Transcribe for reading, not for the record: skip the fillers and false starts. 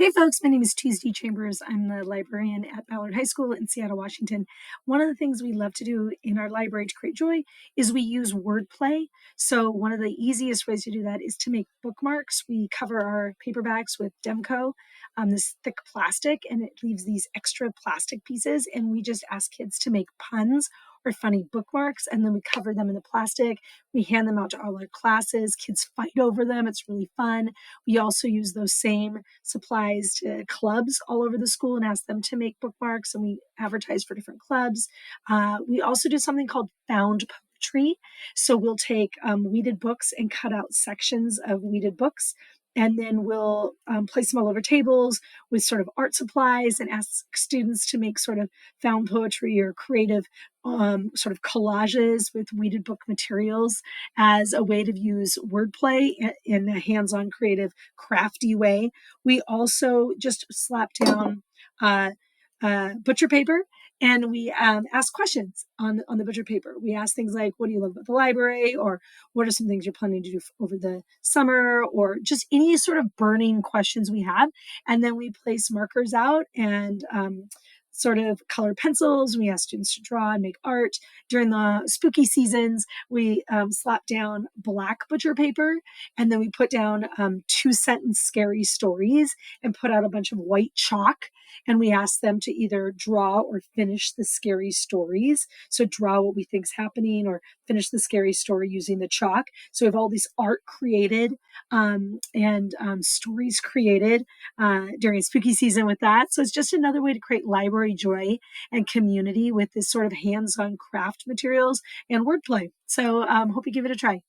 Hey folks, my name is Tuesday Chambers. I'm the librarian at Ballard High School in Seattle, Washington. One of the things we love to do in our library to create joy is we use wordplay. So one of the easiest ways to do that is to make bookmarks. We cover our paperbacks with Demco, this thick plastic, and it leaves these extra plastic pieces. And we just ask kids to make puns or funny bookmarks, and then we cover them in the plastic. We hand them out to all our classes. Kids fight over them. It's really fun. We also use those same supplies to clubs all over the school and ask them to make bookmarks, and we advertise for different clubs. We also do something called found poetry. So we'll take weeded books and cut out sections of weeded books. And then we'll place them all over tables with sort of art supplies and ask students to make sort of found poetry or creative sort of collages with weeded book materials as a way to use wordplay in a hands-on, creative, crafty way. We also just slap down uh, butcher paper and we ask questions on the butcher paper. We ask things like, what do you love about the library? Or what are some things you're planning to do over the summer? Or just any sort of burning questions we have. And then we place markers out and sort of color pencils. We ask students to draw and make art. During the spooky seasons, we slap down black butcher paper, and then we put down 2-sentence scary stories and put out a bunch of white chalk. And we ask them to either draw or finish the scary stories. So draw what we think is happening or finish the scary story using the chalk. So we have all this art created and stories created during spooky season with that. So it's just another way to create library joy and community with this sort of hands-on craft materials and wordplay. So hope you give it a try.